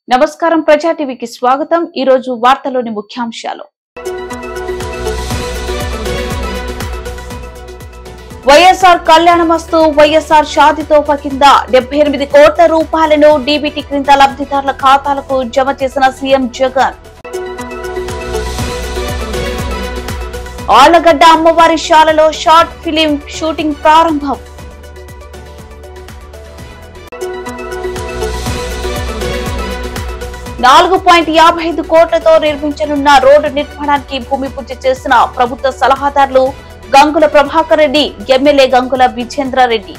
నమస్కారం ప్రజా టీవీకి స్వాగతం। ఈ రోజు వార్తలోని ముఖ్యాంశాలు। వైఎస్ఆర్ కళ్యాణమస్తు వైఎస్ఆర్ షాదీ తోఫా కింద 78 కోట్ల రూపాయలను డీబీటీ క్రింద లబ్ధిదారుల ఖాతాలకు జమ చేసిన సీఎం జగన్। ఆళ్లగడ్డ అమ్మవారి శాలలో షార్ట్ ఫిలిం షూటింగ్ ప్రారంభం। 4.55 కోట్లతో నిర్మించనున్న రోడ్డు నిర్మాణానికి భూమి పూజ చేసిన ప్రభుత్వ సలహాదారులు గంగుల ప్రభాకర్ రెడ్డి, ఎమ్మెల్యే గంగుల విజేంద్రారెడ్డి।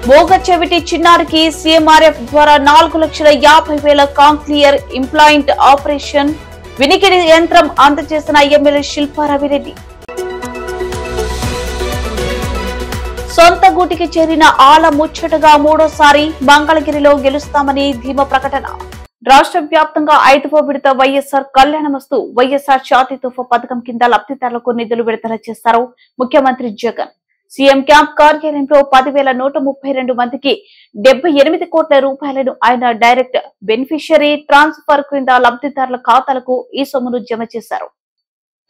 మోగ చెవిటి చిన్నారికి సీఎంఆర్ఎఫ్ ద్వారా 4,50,000 కాంక్లియర్ ఇంప్లాంట్ ఆపరేషన్ వినికిడి యంత్రం అందజేసిన ఎమ్మెల్యే శిల్పా రవిరెడ్డి। సొంత గూటికి చేరిన ఆల ముచ్చటగా మూడోసారి మంగళగిరిలో గెలుస్తామని ధీమా ప్రకటన। రాష్ట్ర వ్యాప్తంగా 5వ విడత వైఎస్ఆర్ కళ్యాణమస్తు వైఎస్ఆర్ షాదీ తోఫా పథకం కింద లబ్ధిదారులకు నిధులు విడుదల చేశారు ముఖ్యమంత్రి జగన్। సీఎం క్యాంప్ కార్యాలయంలో 10,132 మందికి 78 కోట్ల రూపాయలను ఆయన డైరెక్ట్ బెనిఫిషియరీ ట్రాన్స్ఫర్ క్రింద లబ్ధిదారుల ఖాతాలకు ఈ సొమ్మును జమ చేశారు।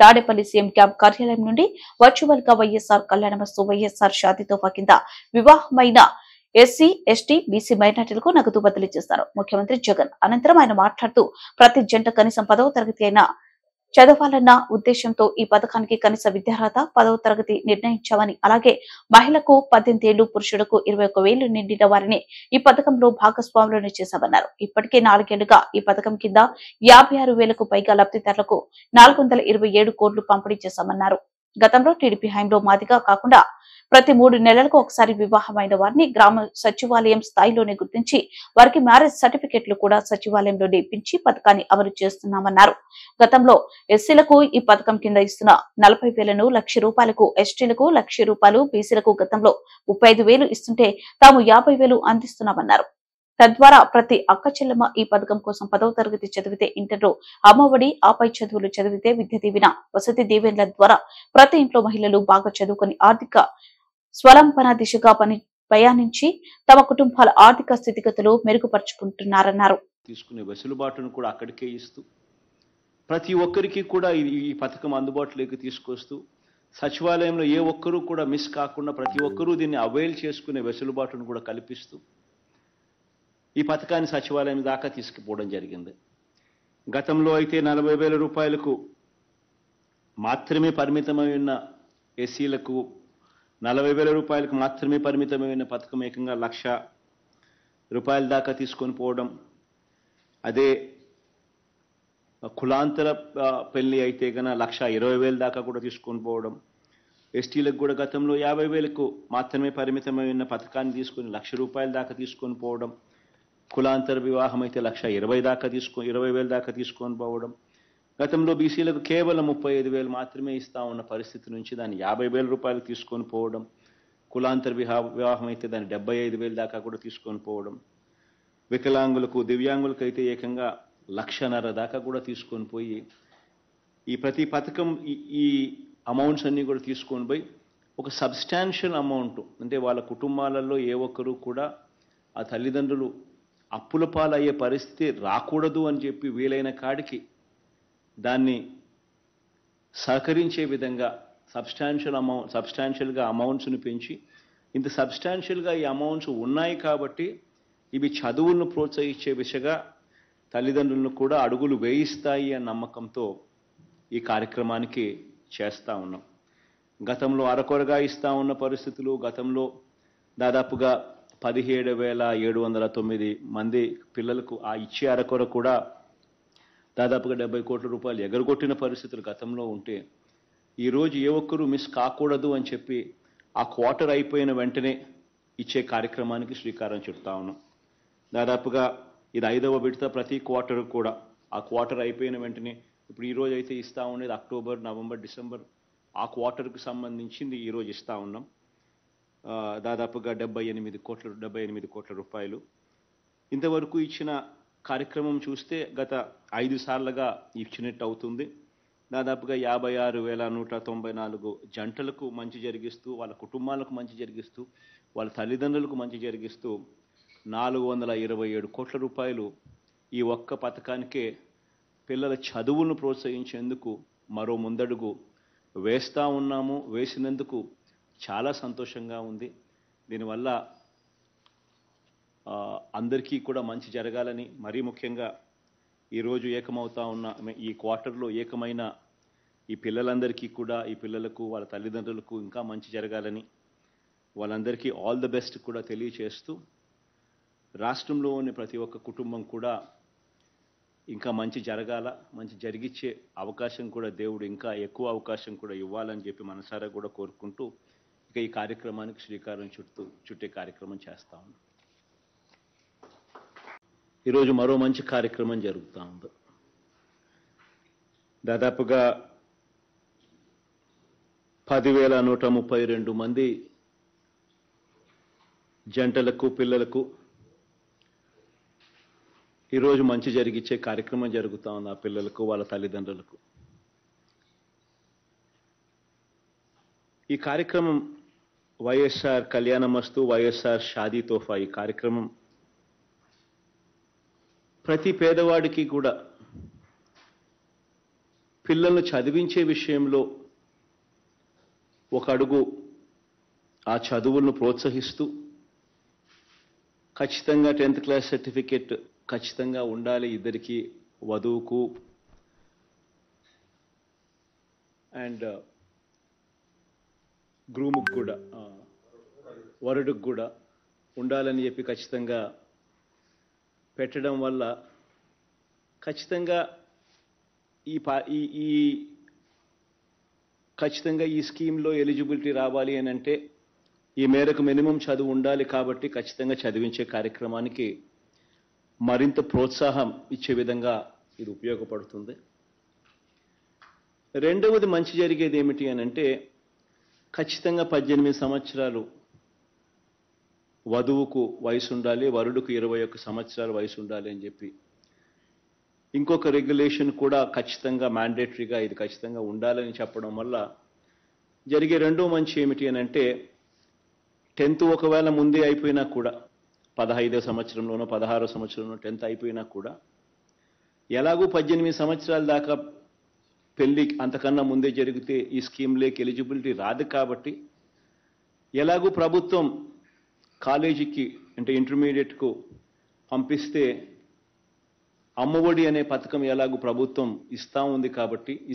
తాడేపల్లి సీఎం క్యాంప్ కార్యాలయం నుండి వర్చువల్ గా వైఎస్ఆర్ కళ్యాణమస్తు వైఎస్ఆర్ షాదీ తోఫా కింద వివాహమైన ఎస్సీ, ఎస్టీ, బీసీ మైనార్టీలకు నగదు బదిలీ చేశారు ముఖ్యమంత్రి జగన్। అనంతరం ఆయన మాట్లాడుతూ ప్రతి జంట కనీసం 10వ తరగతి అయినా చదవాలన్న ఉద్దేశంతో ఈ పథకానికి కనీస విద్యార్హత 10వ తరగతి నిర్ణయించామని, అలాగే మహిళకు 18 ఏళ్లు, పురుషులకు 21,000 నిండిన వారిని ఈ పథకంలో భాగస్వాములను చేశామన్నారు। ఇప్పటికే 4 ఏళ్లుగా ఈ పథకం కింద 56,000కు పైగా లబ్ధిదారులకు 427 కోట్లు పంపిణీ చేశామన్నారు। గతంలో టీడీపీ హయాంలో మాదిగా కాకుండా ప్రతి 3 నెలలకు ఒకసారి వివాహమైన వారిని గ్రామ సచివాలయం స్థాయిలోనే గుర్తించి వారికి మ్యారేజ్ సర్టిఫికెట్లు కూడా సచివాలయంలోనే ఇప్పించి పథకాన్ని అమలు చేస్తున్నామన్నారు। గతంలో ఎస్సీలకు ఈ పథకం కింద ఇస్తున్న 40,000ను ₹1,00,000, ఎస్టీలకు ₹1,00,000, బీసీలకు గతంలో 35,000 ఇస్తుంటే తాము 50,000 అందిస్తున్నామన్నారు। తద్వారా ప్రతి అక్క చెల్లెమ్మ ఈ పథకం కోసం 10వ తరగతి చదివితే ఇంటర్లో అమ్మఒడి, ఆపై చదువులు చదివితే విద్య దీవెన, వసతి దీవెనల ద్వారా ప్రతి ఇంట్లో మహిళలు బాగా చదువుకొని ఆర్థిక స్వలంబన దిశగా ప్రయాణించి తమ కుటుంబాల ఆర్థిక స్థితిగతులు మెరుగుపరుచుకుంటున్నారన్నారు। తీసుకునే వెసులుబాటును కూడా అక్కడికే ఇస్తూ ప్రతి ఒక్కరికి కూడా ఈ పథకం అందుబాటులోకి తీసుకొస్తూ సచివాలయంలో ఏ ఒక్కరూ కూడా మిస్ కాకుండా ప్రతి ఒక్కరూ దీన్ని అవైల్ చేసుకునే వెసులుబాటును కూడా కల్పిస్తూ ఈ పథకాన్ని సచివాలయం దాకా తీసుకుపోవడం జరిగింది। గతంలో అయితే 40,000 రూపాయలకు మాత్రమే పరిమితమై ఉన్న ఎస్సీలకు 40,000 రూపాయలకు మాత్రమే పరిమితమైన పథకం ఏకంగా 1,00,000 రూపాయల దాకా తీసుకొని పోవడం, అదే కులాంతర పెళ్లి అయితే కన్నా 1,20,000 దాకా కూడా తీసుకొని పోవడం, ఎస్టీలకు కూడా గతంలో 50,000కు మాత్రమే పరిమితమై ఉన్న పథకాన్ని తీసుకొని 1,00,000 రూపాయల దాకా తీసుకొని పోవడం, కులాంతర వివాహం అయితే 1,20,000 దాకా తీసుకొని పోవడం, గతంలో బీసీలకు కేవలం 35,000 మాత్రమే ఇస్తా ఉన్న పరిస్థితి నుంచి దాన్ని 50,000 రూపాయలు తీసుకొని పోవడం, కులాంతర వివాహం అయితే దాన్ని 75,000 దాకా కూడా తీసుకొని పోవడం, వికలాంగులకు, దివ్యాంగులకు అయితే ఏకంగా 1,50,000 దాకా కూడా తీసుకొని పోయి ఈ ప్రతి పథకం ఈ అమౌంట్స్ అన్నీ కూడా తీసుకొని పోయి ఒక సబ్స్టాన్షియల్ అమౌంట్, అంటే వాళ్ళ కుటుంబాలలో ఏ ఒక్కరూ కూడా ఆ తల్లిదండ్రులు అప్పుల పాలయ్యే పరిస్థితి రాకూడదు అని చెప్పి వీలైన దాన్ని సహకరించే విధంగా సబ్స్టాన్షియల్గా అమౌంట్స్ని పెంచి, ఇంత సబ్స్టాన్షియల్గా ఈ అమౌంట్స్ ఉన్నాయి కాబట్టి ఇవి చదువులను ప్రోత్సహించే దిశగా తల్లిదండ్రులను కూడా అడుగులు వేయిస్తాయి అన్న నమ్మకంతో ఈ కార్యక్రమానికి చేస్తూ ఉన్నాం। గతంలో అరకొరగా ఇస్తూ ఉన్న పరిస్థితులు, గతంలో దాదాపుగా 17,709 మంది పిల్లలకు ఆ ఇచ్చే అరకొర కూడా దాదాపుగా 70 కోట్ల రూపాయలు ఎగరగొట్టిన పరిస్థితులు గతంలో ఉంటే, ఈరోజు ఏ ఒక్కరూ మిస్ కాకూడదు అని చెప్పి ఆ క్వార్టర్ అయిపోయిన వెంటనే ఇచ్చే కార్యక్రమానికి శ్రీకారం చుడతా ఉన్నాం। దాదాపుగా ఇది 5వ విడత, ప్రతి క్వార్టర్ కూడా ఆ క్వార్టర్ అయిపోయిన వెంటనే ఇప్పుడు ఈరోజు అయితే ఇస్తూ ఉండేది అక్టోబర్, నవంబర్, డిసెంబర్ ఆ క్వార్టర్కి సంబంధించింది ఈరోజు ఇస్తూ ఉన్నాం। దాదాపుగా 78 కోట్ల రూపాయలు ఇంతవరకు ఇచ్చిన కార్యక్రమం చూస్తే గత 5 సార్లుగా ఇచ్చినట్టు అవుతుంది। దాదాపుగా 56,194 జంటలకు మంచి జరిగిస్తూ, వాళ్ళ కుటుంబాలకు మంచి జరిగిస్తూ, వాళ్ళ తల్లిదండ్రులకు మంచి జరిగిస్తూ 427 కోట్ల రూపాయలు ఈ ఒక్క పథకానికే పిల్లల చదువులను ప్రోత్సహించేందుకు మరో ముందడుగు వేస్తూ ఉన్నాము. వేసినందుకు చాలా సంతోషంగా ఉంది. దీనివల్ల అందరికీ కూడా మంచి జరగాలని, మరీ ముఖ్యంగా ఈరోజు ఏకమవుతా ఉన్న ఈ క్వార్టర్లో ఏకమైన ఈ పిల్లలందరికీ కూడా, ఈ పిల్లలకు వాళ్ళ తల్లిదండ్రులకు ఇంకా మంచి జరగాలని, వాళ్ళందరికీ ఆల్ ది బెస్ట్ కూడా తెలియచేస్తూ, రాష్ట్రంలోని ప్రతి ఒక్క కుటుంబం కూడా ఇంకా మంచి జరగాల, మంచి జరిగిచ్చే అవకాశం కూడా దేవుడు ఇంకా ఎక్కువ అవకాశం కూడా ఇవ్వాలని చెప్పి మనసారా కూడా కోరుకుంటూ ఇక ఈ కార్యక్రమానికి శ్రీకారం చుట్టే కార్యక్రమం చేస్తా ఉన్నాం. ఈరోజు మరో మంచి కార్యక్రమం జరుగుతూ ఉంది. దాదాపుగా 10,132 మంది జంటలకు, పిల్లలకు ఈరోజు మంచి జరిగిచ్చే కార్యక్రమం జరుగుతూ ఉంది. ఆ పిల్లలకు, వాళ్ళ తల్లిదండ్రులకు. ఈ కార్యక్రమం వైఎస్ఆర్ కళ్యాణమస్తు, వైఎస్ఆర్ షాదీ తోఫా. ఈ కార్యక్రమం ప్రతి పేదవాడికి కూడా పిల్లలను చదివించే విషయంలో ఒక అడుగు ఆ చదువులను ప్రోత్సహిస్తూ, ఖచ్చితంగా 10th క్లాస్ సర్టిఫికేట్ ఖచ్చితంగా ఉండాలి ఇద్దరికి, వధువుకు అండ్ గ్రూముకు కూడా, వరుడుకు కూడా ఉండాలని చెప్పి ఖచ్చితంగా పెట్టడం వల్ల ఖచ్చితంగా ఖచ్చితంగా ఈ స్కీమ్లో ఎలిజిబిలిటీ రావాలి అని అంటే ఈ మేరకు మినిమం చదువు ఉండాలి. కాబట్టి ఖచ్చితంగా చదివించే కార్యక్రమానికి మరింత ప్రోత్సాహం ఇచ్చే విధంగా ఇది ఉపయోగపడుతుంది. రెండవది మంచి జరిగేది ఏమిటి అని అంటే, ఖచ్చితంగా 18 సంవత్సరాలు వధువుకు వయసు ఉండాలి, వరుడుకు 21 సంవత్సరాల వయసు ఉండాలి అని చెప్పి ఇంకొక రెగ్యులేషన్ కూడా ఖచ్చితంగా మ్యాండేటరీగా ఇది ఖచ్చితంగా ఉండాలని చెప్పడం వల్ల జరిగే రెండో మంచి ఏమిటి అని అంటే, 10th ఒకవేళ ముందే అయిపోయినా కూడా, 15వ సంవత్సరంలోనో 16వ సంవత్సరంలో 10th అయిపోయినా కూడా, ఎలాగూ 18 సంవత్సరాల దాకా పెళ్లి అంతకన్నా ముందే జరిగితే ఈ స్కీమ్లోకి ఎలిజిబిలిటీ రాదు. కాబట్టి ఎలాగూ ప్రభుత్వం కాలేజీకి అంటే ఇంటర్మీడియట్కు పంపిస్తే అమ్మఒడి అనే పథకం ఎలాగూ ప్రభుత్వం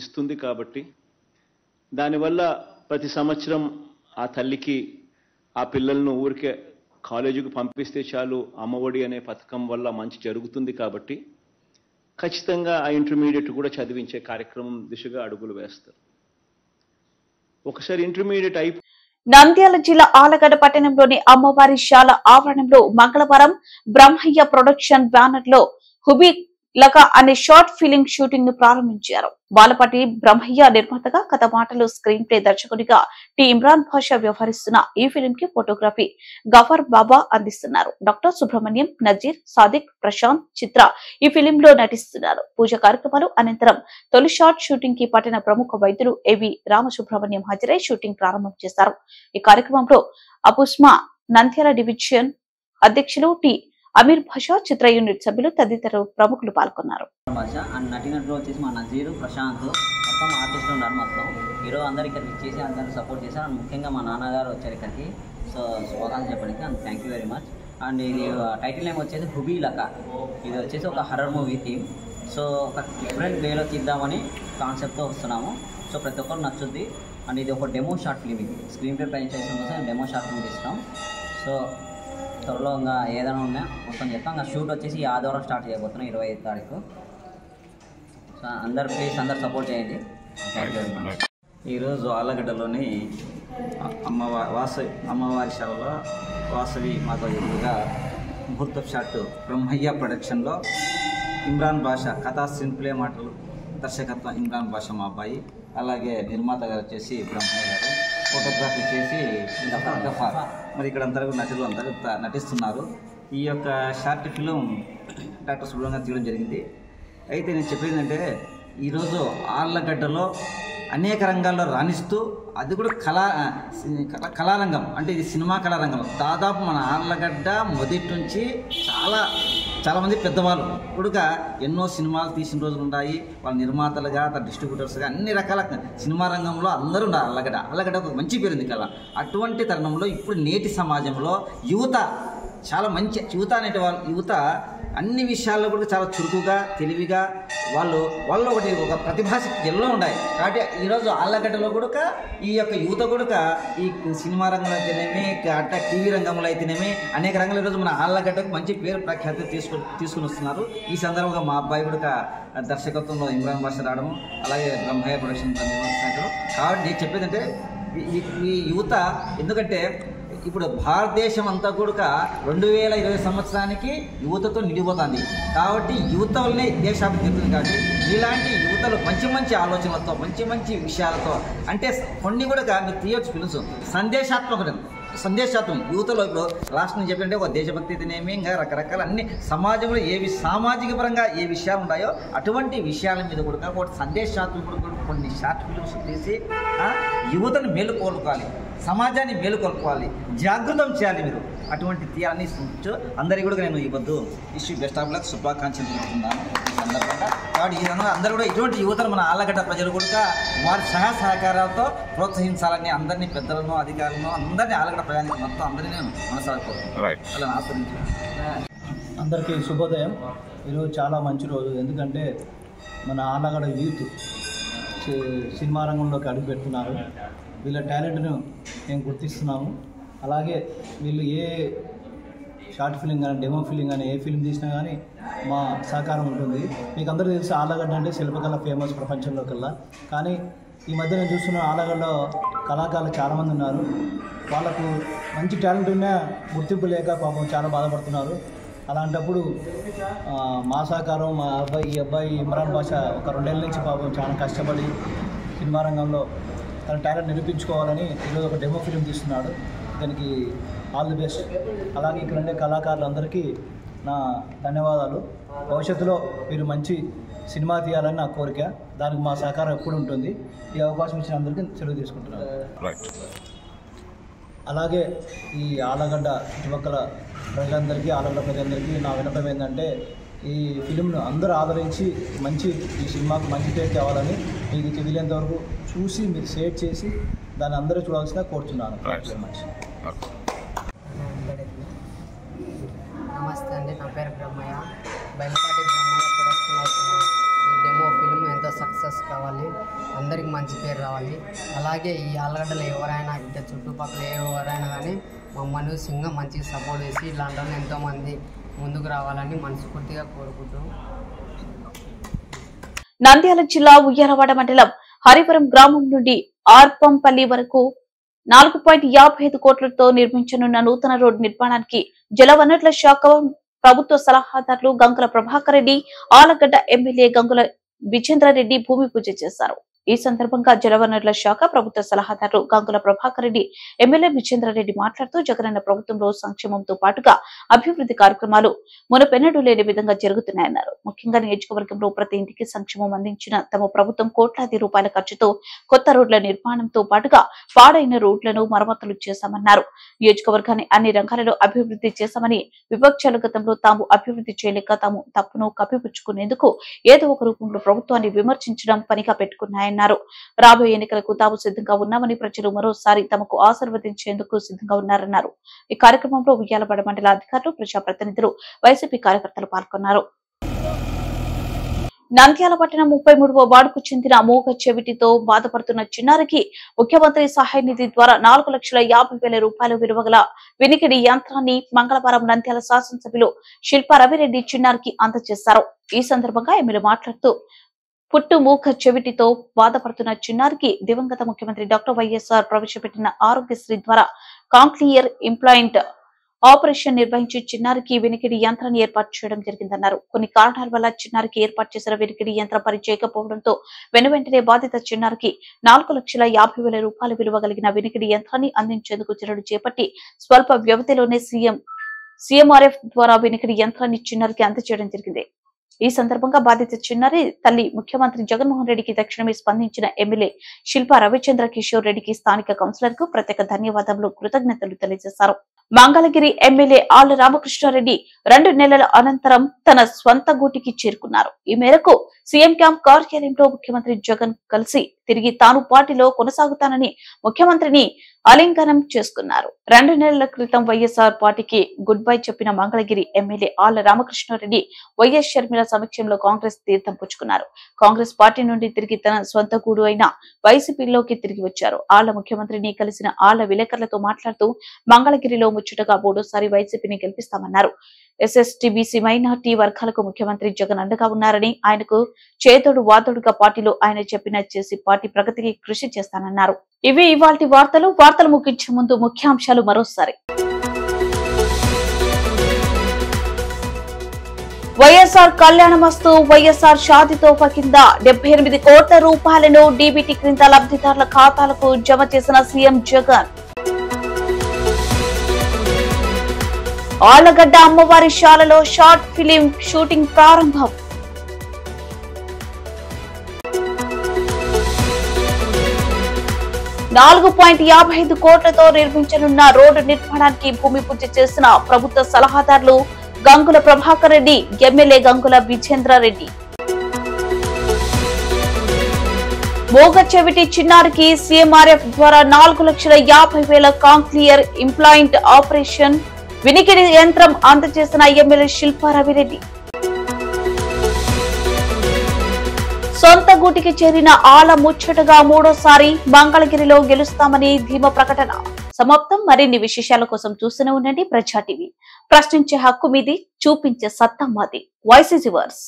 ఇస్తుంది కాబట్టి దానివల్ల ప్రతి సంవత్సరం ఆ తల్లికి ఆ పిల్లలను ఊరికే కాలేజీకి పంపిస్తే చాలు, అమ్మఒడి అనే పథకం వల్ల మంచి జరుగుతుంది. కాబట్టి ఖచ్చితంగా ఆ ఇంటర్మీడియట్ కూడా చదివించే కార్యక్రమం దిశగా అడుగులు వేస్తారు. ఒకసారి ఇంటర్మీడియట్ నంద్యాల జిల్లా ఆలగడ్డ పట్టణంలోని అమ్మవారి శాల ఆవరణంలో మంగళవారం బ్రహ్మయ్య ప్రొడక్షన్ బ్యానర్ లో హుబీ లక అనే షార్ట్ ఫిలిం షూటింగ్ ను ప్రారంభించారు. బాలపాటి బ్రహ్మయ్య నిర్మాతగా, కథ మాటలు, స్క్రీన్ ప్లే దర్శకుడిగా టి ఇమ్రాన్ భాషా వ్యవహరిస్తున్న ఈ ఫిలిం కి ఫోటోగ్రఫీ గఫర్ బాబా అందిస్తున్నారు. డాక్టర్ సుబ్రహ్మణ్యం, నజీర్, సాదిక్, ప్రశాంత్, చిత్ర ఈ ఫిలిం లో నటిస్తున్నారు. పూజ కార్యక్రమాలు అనంతరం తొలి షార్ట్ షూటింగ్ కి పట్టణ ప్రముఖ వైద్యులు ఏవి రామసుబ్రహ్మణ్యం హాజరై షూటింగ్ ప్రారంభం చేశారు. ఈ కార్యక్రమంలో అపుస్మా నంద్యాల డివిజన్ అధ్యక్షులు టి అమీర్ భాషా, చిత్ర యూనిట్ సభ్యులు తదితరులు ప్రముఖులు పాల్గొన్నారు. నటినట్లు వచ్చేసి మా నజీరు, ప్రశాంత్, మొత్తం ఆర్టిస్టులు ఉన్నారు. మొత్తం హీరో అందరు ఇక్కడికి ఇచ్చేసి అందరూ సపోర్ట్ చేశారు. ముఖ్యంగా మా నాన్నగారు వచ్చారు ఇక్కడికి, సో స్వాగతం చెప్పడానికి and thank you very much. And ఇది టైటిల్ నేమ్ వచ్చేసి హుబీ లక. ఇది వచ్చేసి ఒక హర్రర్ మూవీ థీమ్. సో ఒక డిఫరెంట్ వేలో తీద్దామని కాన్సెప్ట్తో వస్తున్నాము. సో ప్రతి ఒక్కరు నచ్చుద్ది. అండ్ ఇది ఒక డెమో షార్ట్ ఫిల్మ్. ఇది స్క్రీన్ ప్లే ప్రజెంటేషన్ కోసం డెమో షార్ట్ ఫిల్మ్ ఇస్తున్నాం. సో త్వరలో ఇంకా ఏదైనా ఉన్నా మొత్తం చెప్తాం. ఇంకా షూట్ వచ్చేసి ఈ ఆదివారం స్టార్ట్ చేయబోతున్నాం, 25వ తారీఖు. సో అందరు ప్లీజ్ అందరు సపోర్ట్ చేయండి. Thank you very much. ఈరోజు ఆలగడ్డలోని అమ్మవారి శాలలో వాసవి మాత ఎదురుగా ముహూర్త షాట్ బ్రహ్మయ్య ప్రొడక్షన్లో ఇమ్రాన్ భాషా, కథా స్క్రీన్ ప్లే మాటలు, దర్శకత్వం ఇమ్రాన్ భాషా మా అబ్బాయి, అలాగే నిర్మాత గారు వచ్చేసి బ్రహ్మయ్య గారు, ఫోటోగ్రఫీ చేసి గఫార్. మరి ఇక్కడ అందరూ నటులు అందరూ నటిస్తున్నారు. ఈ యొక్క షార్ట్ ఫిలిం డాక్టర్ సుబ్రహ్మణ్యం తీయడం జరిగింది. అయితే నేను చెప్పేది అంటే, ఈరోజు ఆళ్ళగడ్డలో అనేక రంగాల్లో రాణిస్తూ అది కూడా కళారంగం అంటే ఇది సినిమా కళారంగం. దాదాపు మన ఆళ్ళగడ్డ మొదటి నుంచి చాలామంది పెద్దవాళ్ళు కూడా ఎన్నో సినిమాలు తీసిన రోజులు ఉన్నాయి. వాళ్ళ నిర్మాతలుగా డిస్ట్రిబ్యూటర్స్గా అన్ని రకాల సినిమా రంగంలో అందరూ ఉన్నారు. ఆళ్ళగడ్డ ఒక మంచి పేరుంది కదా. అటువంటి తరుణంలో ఇప్పుడు నేటి సమాజంలో యువత చాలా మంచి యువత అన్ని విషయాల్లో కూడా చాలా చురుకుగా తెలివిగా వాళ్ళు ఒక ప్రతిభాశక్తిలో ఉన్నాయి. కాబట్టి ఈరోజు ఆళ్ళగడ్డలో కూడా ఈ యొక్క యువత కూడా ఈ సినిమా రంగంలో అయితేనేమి అట్లా టీవీ రంగంలో అయితేనేమి అనేక రంగాలు ఈరోజు మన ఆళ్ళగడ్డకు మంచి పేరు ప్రఖ్యాతి తీసుకుని వస్తున్నారు. ఈ సందర్భంగా మా అబ్బాయి కూడా దర్శకత్వంలో ఇమ్రాన్ బాషా రావడము, అలాగే బ్రహ్మయ్య ప్రొడక్షన్ నిర్వహించడం. కాబట్టి నేను చెప్పేదంటే ఈ యువత ఎందుకంటే ఇప్పుడు భారతదేశం అంతా కూడా 2020 సంవత్సరానికి యువతతో నిండిపోతుంది. కాబట్టి యువత వల్లనే దేశాభివృద్ధి చెందుతుంది. కాబట్టి ఇలాంటి యువతలు మంచి ఆలోచనలతో మంచి విషయాలతో అంటే కొన్ని కూడా మీరు తీయొచ్చు ఫిల్మ్స్ సందేశాత్మకం యువతలో ఇప్పుడు రాష్ట్రం చెప్పంటే ఒక దేశభక్తి అయితేనేమి ఇంకా రకరకాల అన్ని సమాజంలో సామాజిక పరంగా ఏ విషయాలు ఉన్నాయో అటువంటి విషయాల మీద కూడా ఒక సందేశాత్మక కొన్ని షార్ట్ ఫిల్మ్స్ తీసి యువతను మేలుకొల్పాలి, సమాజాన్ని మేలుకొల్పాలి, జాగృతం చేయాలి. మీరు అటువంటి తీయాలని అందరికీ కూడా నేను ఈ పొద్దు బెస్ట్ ఆఫ్ లక్ శుభాకాంక్షలు తెలుపుతున్నాను ఈ సందర్భంగా. కాబట్టి ఈ విధంగా అందరూ కూడా ఇటువంటి యువతను మన ఆళ్ళగడ్డ ప్రజలు కూడా వారి సహకారాలతో ప్రోత్సహించాలని అందరినీ పెద్దలను అధికారులను అందరినీ ఆళ్ళగడ్డ ప్రజానికి మొత్తం అందరినీ నేను మనసారి కోరుకుంటున్నాను. అలా ఆస్వాదించాను. అందరికీ శుభోదయం. ఈరోజు చాలా మంచి రోజు. ఎందుకంటే మన ఆళ్ళగడ్డ యూత్ సినిమా రంగంలోకి అడుగుపెడుతున్నారు. వీళ్ళ టాలెంట్ను మేము గుర్తిస్తున్నాము. అలాగే వీళ్ళు ఏ షార్ట్ ఫిలిం కానీ డెమో ఫిలిం కానీ ఏ ఫిలిం తీసినా కానీ మా సహకారం ఉంటుంది. మీకు అందరూ తెలుసు ఆళ్ళగడ్డ అంటే శిల్పకళ ఫేమస్ ప్రపంచంలో కల్లా. కానీ ఈ మధ్య నేను చూస్తున్న ఆళ్ళగడ్డలో కళాకారులు చాలామంది ఉన్నారు. వాళ్ళకు మంచి టాలెంట్ ఉన్నా గుర్తింపు లేక పాపం చాలా బాధపడుతున్నారు. అలాంటప్పుడు మా సహకారం ఈ అబ్బాయి ఇమ్రాన్ బాషా ఒక 2 ఏళ్ళ నుంచి పాపం చాలా కష్టపడి సినిమా రంగంలో తన టాలెంట్ నిరూపించుకోవాలని ఈరోజు ఒక డెమో ఫిలిం తీస్తున్నాడు. దానికి ఆల్ ది బెస్ట్. అలాగే ఇక్కడ ఉండే కళాకారులందరికీ నా ధన్యవాదాలు. భవిష్యత్తులో మీరు మంచి సినిమా తీయాలని నా కోరిక. దానికి మా సహకారం ఎప్పుడు ఉంటుంది. ఈ అవకాశం ఇచ్చిన అందరికీ సెలవు తీసుకుంటున్నాను. అలాగే ఈ ఆళ్ళగడ్డ చుట్టుపక్కల ప్రజలందరికీ ప్రజలందరికీ నా విన్నపం ఏంటంటే ఈ ఫిలింను అందరూ ఆదరించి ఈ సినిమాకు మంచి పేరు తేవాలని మీకు తెలియనంత వరకు చూసి మీరు షేర్ చేసి దాన్ని అందరూ చూడాల్సిన కోరుతున్నాను. నమస్తే అండి, నా పేరు బ్రహ్మయ్య. బయలుపాటి బ్రహ్మయ్య ప్రొడక్షన్ అవుతున్న ఈ డెమో ఫిల్మ్ ఎంతో సక్సెస్ కావాలి, అందరికి మంచి పేరు రావాలి. అలాగే ఈ ఆళ్ళగడ్డలో ఎవరైనా ఇంకా చుట్టుపక్కల ఎవరైనా కానీ మమ్మల్ని సింగం మంచిగా సపోర్ట్ చేసి ఇలాంటి వాళ్ళు ఎంతోమంది ముందుకు రావాలని మనస్ఫూర్తిగా కోరుకుంటూ. నంద్యాల జిల్లా ఉయ్యాలవాడ మండలం హరిపురం గ్రామం నుండి ఆర్పంపల్లి వరకు 4.55 కోట్లతో నిర్మించనున్న నూతన రోడ్డు నిర్మాణానికి జలవనరుల శాఖ ప్రభుత్వ సలహాదారులు గంగుల ప్రభాకర్ రెడ్డి, ఆలగడ్డ ఎమ్మెల్యే గంగుల విజేంద్రారెడ్డి భూమి పూజ చేశారు. ఈ సందర్భంగా జలవనరుల శాఖ ప్రభుత్వ సలహాదారు గంగుల ప్రభాకర్ రెడ్డి, ఎమ్మెల్యే విజేంద్రారెడ్డి మాట్లాడుతూ జగనన్న ప్రభుత్వంలో సంక్షేమంతో పాటుగా అభివృద్ధి కార్యక్రమాలు మునుపెన్నడూ లేని విధంగా జరుగుతున్నాయన్నారు. ముఖ్యంగా నియోజకవర్గంలో ప్రతి ఇంటికి సంక్షేమం అందించిన తమ ప్రభుత్వం కోట్లాది రూపాయల ఖర్చుతో కొత్త రోడ్ల నిర్మాణంతో పాటుగా పాడైన రోడ్లను మరమ్మతులు చేశామన్నారు. నియోజకవర్గాన్ని అన్ని రంగాలలో అభివృద్ధి చేశామని, విపక్షాలు గతంలో తాము అభివృద్ధి చేయలేక తాము తప్పును కప్పిపుచ్చుకునేందుకు ఏదో ఒక రూపంలో ప్రభుత్వాన్ని విమర్శించడం పనిగా పెట్టుకున్నాయన్నారు. రాబోయే ఎన్నికలకు తాము సిద్ధంగా ఉన్నామని, ప్రజలు మరోసారి తమకు ఆశీర్వదించేందుకు సిద్ధంగా ఉన్నారన్నారు. ఈ కార్యక్రమంలో ఉయ్యాలవాడ మండల అధికారులు, ప్రజాప్రతినిధులు, వైసీపీ కార్యకర్తలు పాల్గొన్నారు. నంద్యాల పట్టణం 33వ వార్డుకు చెందిన మూగ చెవిటితో బాధపడుతున్న చిన్నారికి ముఖ్యమంత్రి సహాయ నిధి ద్వారా 4,50,000 రూపాయలు విలువ గల వినికిడి యంత్రాన్ని మంగళవారం నంద్యాల శాసనసభ్యులు శిల్పా రవిరెడ్డి చిన్నారికి అందజేశారు. ఈ సందర్భంగా ఎమ్మెల్యే మాట్లాడుతూ పుట్టు మూగ చెవిటితో బాధపడుతున్న చిన్నారికి దివంగత ముఖ్యమంత్రి డాక్టర్ వైఎస్ఆర్ ప్రవేశపెట్టిన ఆరోగ్యశ్రీ ద్వారా కాంక్లియర్ ఇంప్లాంట్ ఆపరేషన్ నిర్వహించి చిన్నారికి వినికిడి యంత్రాన్ని ఏర్పాటు చేయడం జరిగిందన్నారు. కొన్ని కారణాల వల్ల చిన్నారికి ఏర్పాటు చేసిన వినికిడి యంత్రం పనిచేయకపోవడంతో వెనువెంటనే బాధిత చిన్నారికి 4,50,000 రూపాయల విలువ కలిగిన వినికిడి యంత్రాన్ని అందించేందుకు చర్యలు చేపట్టి స్వల్ప వ్యవధిలోనే సీఎంఆర్ఎఫ్ ద్వారా వినికిడి యంత్రాన్ని చిన్నారికి అందజేయడం జరిగింది. ఈ సందర్భంగా బాధిత చిన్నారి తల్లి ముఖ్యమంత్రి జగన్మోహన్ రెడ్డికి తక్షణమే స్పందించిన ఎమ్మెల్యే శిల్పా రవిచంద్ర కిషోర్ రెడ్డికి స్థానిక కౌన్సిలర్ కు ప్రత్యేక ధన్యవాదాలు కృతజ్ఞతలు తెలియజేశారు. మంగళగిరి ఎమ్మెల్యే ఆళ్ల రామకృష్ణారెడ్డి 2 నెలల అనంతరం తన స్వంత గూటికి చేరుకున్నారు. ఈ మేరకు సీఎం క్యాంప్ కార్యాలయంలో ముఖ్యమంత్రి జగన్ కలిసి తిరిగి తాను పార్టీలో కొనసాగుతానని ముఖ్యమంత్రిని ఆలింగనం చేసుకున్నారు. 2 నెలల క్రితం వైఎస్ఆర్ పార్టీకి గుడ్ బై చెప్పిన మంగళగిరి ఎమ్మెల్యే ఆళ్ల రామకృష్ణారెడ్డి వైఎస్ షర్మిల సమక్షంలో కాంగ్రెస్ తీర్థం పుచ్చుకున్నారు. కాంగ్రెస్ పార్టీ నుండి తిరిగి తన స్వంత గూడు అయిన వైసీపీలోకి తిరిగి వచ్చారు. ఆళ్ల ముఖ్యమంత్రిని కలిసిన ఆళ్ల విలేకరులతో మాట్లాడుతూ మంగళగిరిలో ముచ్చటగా 3వ వైసీపీని గెలిపిస్తామన్నారు. ఎస్ఎస్టీబీసీ మైనార్టీ వర్గాలకు ముఖ్యమంత్రి జగన్ అండగా ఉన్నారని, ఆయనకు చేదోడు వాదోడుగా పార్టీలో ఆయన చెప్పిన చేసి పార్టీ ప్రగతికి కృషి చేస్తానన్నారు. ఇవి ఇవాల్టి వార్తలు ముగించే ముందు ముఖ్యాంశాలు మరోసారి. వైఎస్ఆర్ కళ్యాణమస్తు వైఎస్ఆర్ షాదీ తోఫా కింద 78 కోట్ల రూపాయలను డీబీటీ క్రింద లబ్ధిదారుల ఖాతాలకు జమ చేసిన సీఎం జగన్. ఆళ్లగడ్డ అమ్మవారి శాలలో షార్ట్ ఫిలిం షూటింగ్ ప్రారంభం. $4.55 కోట్లతో నిర్మించనున్న రోడ్డు నిర్మాణానికి భూమి పూజ చేసిన ప్రభుత్వ సలహాదారులు గంగుల ప్రభాకర్ రెడ్డి, ఎమ్మెల్యే గంగుల విజేంద్రారెడ్డి. మోగ చెవిటి చిన్నారికి సీఎంఆర్ఎఫ్ ద్వారా 4,50,000 కాంక్లియర్ ఇంప్లాంట్ ఆపరేషన్, వినికిడి యంత్రం అందజేసిన ఎమ్మెల్యే శిల్పా రవిరెడ్డి. సొంత గూటికి చేరిన ఆల ముచ్చటగా 3వసారి మంగళగిరిలో గెలుస్తామని ధీమా ప్రకటన. సమాప్తం. మరిన్ని విశేషాల కోసం చూస్తూనే ఉండండి ప్రజా టీవీ. ప్రశ్నించే హక్కు మీది, చూపించే సత్తా మాది. Voice is yours.